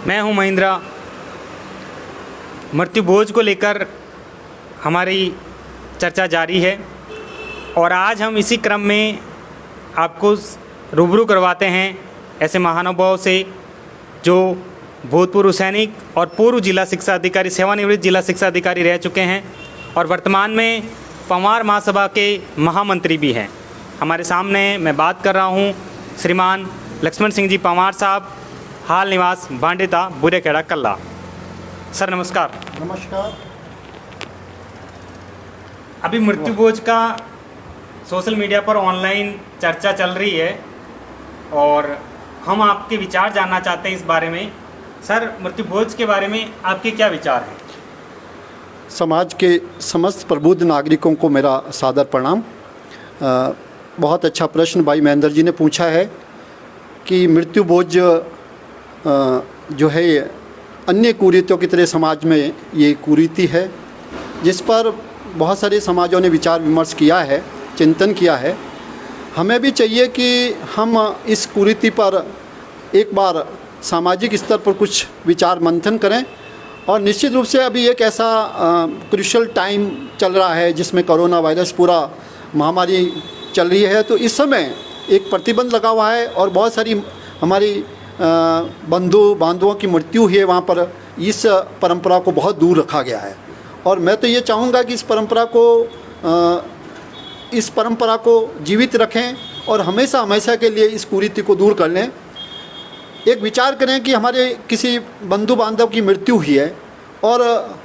मैं हूं महेंद्र। मृत्यु भोज को लेकर हमारी चर्चा जारी है और आज हम इसी क्रम में आपको रूबरू करवाते हैं ऐसे महानुभाव से जो भूतपूर्व सैनिक और पूर्व जिला शिक्षा अधिकारी, सेवानिवृत्त जिला शिक्षा अधिकारी रह चुके हैं और वर्तमान में पंवार महासभा के महामंत्री भी हैं। हमारे सामने मैं बात कर रहा हूं श्रीमान लक्ष्मण सिंह जी पंवार साहब, हाल निवास भांडेता, बुरेखेड़ा, कल्ला। सर नमस्कार। नमस्कार। अभी मृत्यु भोज का सोशल मीडिया पर ऑनलाइन चर्चा चल रही है और हम आपके विचार जानना चाहते हैं इस बारे में। सर, मृत्यु भोज के बारे में आपके क्या विचार हैं? समाज के समस्त प्रबुद्ध नागरिकों को मेरा सादर प्रणाम। बहुत अच्छा प्रश्न भाई महेंद्र जी ने पूछा है कि मृत्यु भोज जो है अन्य कुरीतियों की तरह समाज में ये कुरीति है जिस पर बहुत सारे समाजों ने विचार विमर्श किया है, चिंतन किया है। हमें भी चाहिए कि हम इस कुरीति पर एक बार सामाजिक स्तर पर कुछ विचार मंथन करें और निश्चित रूप से अभी एक ऐसा क्रूशियल टाइम चल रहा है जिसमें कोरोना वायरस पूरा महामारी चल रही है, तो इस समय एक प्रतिबंध लगा हुआ है और बहुत सारी हमारी बंधु बांधवों की मृत्यु हुई है। वहाँ पर इस परंपरा को बहुत दूर रखा गया है और मैं तो ये चाहूँगा कि इस परंपरा को जीवित रखें और हमेशा हमेशा के लिए इस कुरीति को दूर कर लें। एक विचार करें कि हमारे किसी बंधु बांधव की मृत्यु हुई है और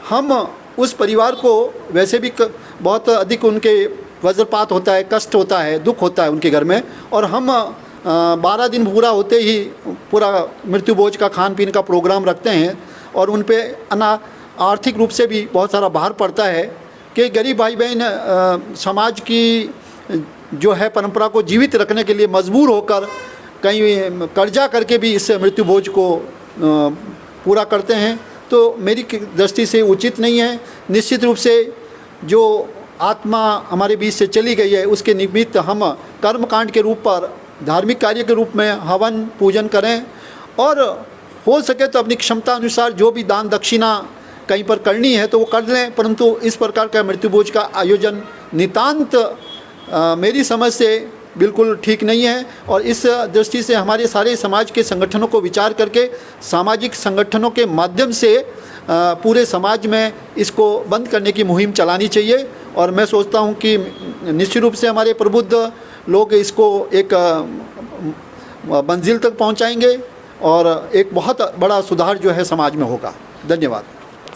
हम उस परिवार को वैसे भी बहुत अधिक उनके वज्रपात होता है, कष्ट होता है, दुख होता है उनके घर में, और हम 12 दिन पूरा होते ही पूरा मृत्यु भोज का खान पीन का प्रोग्राम रखते हैं और उन पे आर्थिक रूप से भी बहुत सारा भार पड़ता है कि गरीब भाई बहन समाज की जो है परंपरा को जीवित रखने के लिए मजबूर होकर कहीं कर्जा करके भी इस मृत्यु भोज को पूरा करते हैं। तो मेरी दृष्टि से उचित नहीं है। निश्चित रूप से जो आत्मा हमारे बीच से चली गई है उसके निमित्त हम कर्मकांड के रूप पर, धार्मिक कार्य के रूप में हवन पूजन करें और हो सके तो अपनी क्षमता अनुसार जो भी दान दक्षिणा कहीं पर करनी है तो वो कर लें, परंतु इस प्रकार का मृत्यु भोज का आयोजन नितांत मेरी समझ से बिल्कुल ठीक नहीं है। और इस दृष्टि से हमारे सारे समाज के संगठनों को विचार करके सामाजिक संगठनों के माध्यम से पूरे समाज में इसको बंद करने की मुहिम चलानी चाहिए और मैं सोचता हूं कि निश्चित रूप से हमारे प्रबुद्ध लोग इसको एक मंजिल तक पहुंचाएंगे और एक बहुत बड़ा सुधार जो है समाज में होगा। धन्यवाद।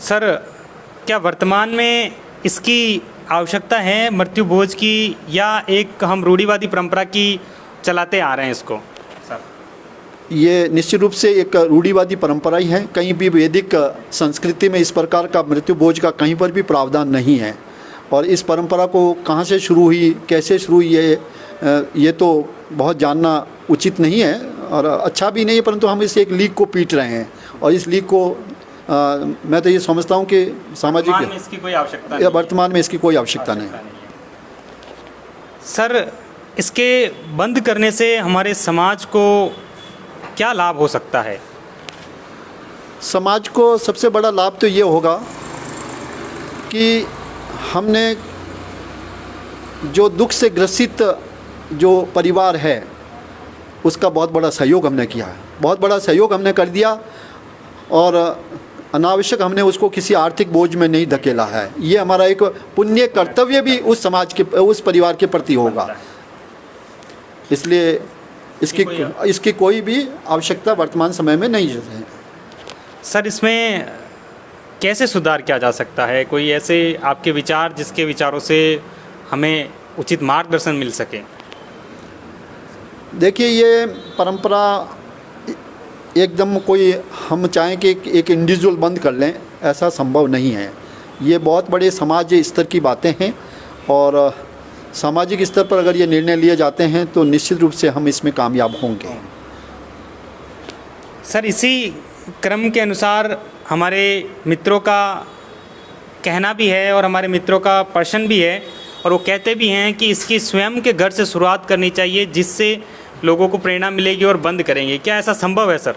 सर, क्या वर्तमान में इसकी आवश्यकता है मृत्यु भोज की या एक हम रूढ़िवादी परंपरा की चलाते आ रहे हैं इसको? सर, ये निश्चित रूप से एक रूढ़िवादी परंपरा ही है। कहीं भी वैदिक संस्कृति में इस प्रकार का मृत्यु भोज का कहीं पर भी प्रावधान नहीं है और इस परंपरा को कहाँ से शुरू हुई, कैसे शुरू हुई ये तो बहुत जानना उचित नहीं है और अच्छा भी नहीं है, परंतु हम इस एक लीक को पीट रहे हैं और इस लीक को मैं तो ये समझता हूँ कि सामाजिक वर्तमान में इसकी कोई आवश्यकता नहीं, वर्तमान में इसकी कोई आवश्यकता नहीं है। सर, इसके बंद करने से हमारे समाज को क्या लाभ हो सकता है? समाज को सबसे बड़ा लाभ तो ये होगा कि हमने जो दुख से ग्रसित जो परिवार है उसका बहुत बड़ा सहयोग हमने किया है, बहुत बड़ा सहयोग हमने कर दिया और अनावश्यक हमने उसको किसी आर्थिक बोझ में नहीं धकेला है। ये हमारा एक पुण्य कर्तव्य भी उस समाज के, उस परिवार के प्रति होगा। इसलिए इसकी कोई भी आवश्यकता वर्तमान समय में नहीं है। सर, इसमें कैसे सुधार किया जा सकता है? कोई ऐसे आपके विचार जिसके विचारों से हमें उचित मार्गदर्शन मिल सके? देखिए, ये परंपरा एकदम कोई हम चाहें कि एक इंडिविजुअल बंद कर लें, ऐसा संभव नहीं है। ये बहुत बड़े समाज स्तर की बातें हैं और सामाजिक स्तर पर अगर ये निर्णय लिए जाते हैं तो निश्चित रूप से हम इसमें कामयाब होंगे। सर, इसी क्रम के अनुसार हमारे मित्रों का कहना भी है और हमारे मित्रों का प्रश्न भी है और वो कहते भी हैं कि इसकी स्वयं के घर से शुरुआत करनी चाहिए जिससे लोगों को प्रेरणा मिलेगी और बंद करेंगे। क्या ऐसा संभव है सर?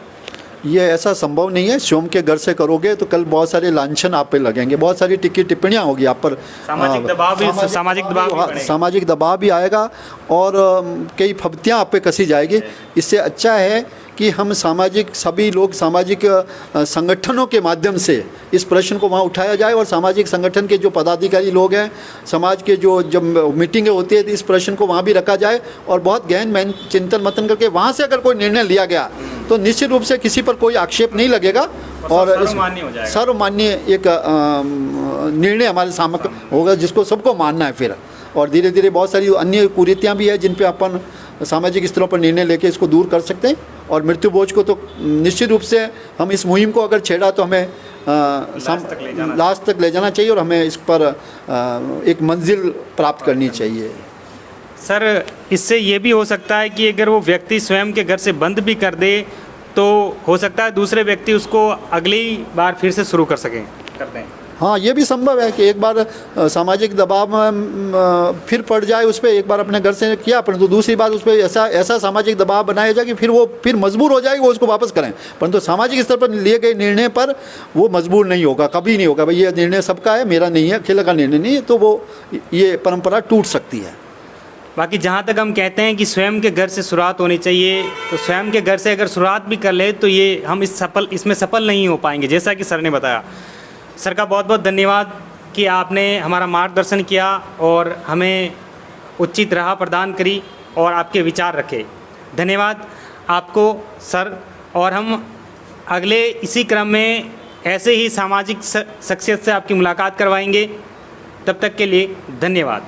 ये ऐसा संभव नहीं है। स्वयं के घर से करोगे तो कल बहुत सारे लांछन आप पे लगेंगे, बहुत सारी टिप्पणियाँ होगी आप पर, सामाजिक दबाव भी बढ़ेगा। सामाजिक दबाव भी आएगा और कई फब्तियाँ आप पे कसी जाएगी। इससे अच्छा है कि हम सभी लोग सामाजिक संगठनों के माध्यम से इस प्रश्न को वहाँ उठाया जाए और सामाजिक संगठन के जो पदाधिकारी लोग हैं, समाज के जब मीटिंगें होती है तो इस प्रश्न को वहाँ भी रखा जाए और बहुत गहन चिंतन मंथन करके वहाँ से अगर कोई निर्णय लिया गया तो निश्चित रूप से किसी पर कोई आक्षेप नहीं लगेगा और सर्वमान्य एक निर्णय हमारे सामने होगा जिसको सबको मानना है फिर। और धीरे धीरे बहुत सारी अन्य कुरीतियाँ भी है जिन पे अपन सामाजिक स्तरों पर निर्णय लेके इसको दूर कर सकते हैं। और मृत्यु बोझ को तो निश्चित रूप से हम इस मुहिम को अगर छेड़ा तो हमें लास्ट तक ले जाना चाहिए और हमें इस पर एक मंजिल प्राप्त करनी चाहिए। सर, इससे ये भी हो सकता है कि अगर वो व्यक्ति स्वयं के घर से बंद भी कर दे तो हो सकता है दूसरे व्यक्ति उसको अगली बार फिर से शुरू कर दें। हाँ, ये भी संभव है कि एक बार सामाजिक दबाव में फिर पड़ जाए उस पर, एक बार अपने घर से किया परंतु दूसरी बार उस पर ऐसा सामाजिक दबाव बनाया जाए कि फिर मजबूर हो जाएगी वो उसको वापस करें, परंतु सामाजिक स्तर पर लिए गए निर्णय पर वो मजबूर नहीं होगा, कभी नहीं होगा भाई ये निर्णय सबका है, मेरा नहीं है, अकेले का निर्णय नहीं है, तो वो ये परंपरा टूट सकती है। बाकी जहाँ तक हम कहते हैं कि स्वयं के घर से शुरुआत होनी चाहिए, तो स्वयं के घर से अगर शुरुआत भी कर ले तो ये हम इसमें सफल नहीं हो पाएंगे, जैसा कि सर ने बताया। सर का बहुत बहुत धन्यवाद कि आपने हमारा मार्गदर्शन किया और हमें उचित राह प्रदान करी और आपके विचार रखे। धन्यवाद आपको सर। और हम अगले इसी क्रम में ऐसे ही सामाजिक शख्सियत से आपकी मुलाकात करवाएंगे। तब तक के लिए धन्यवाद।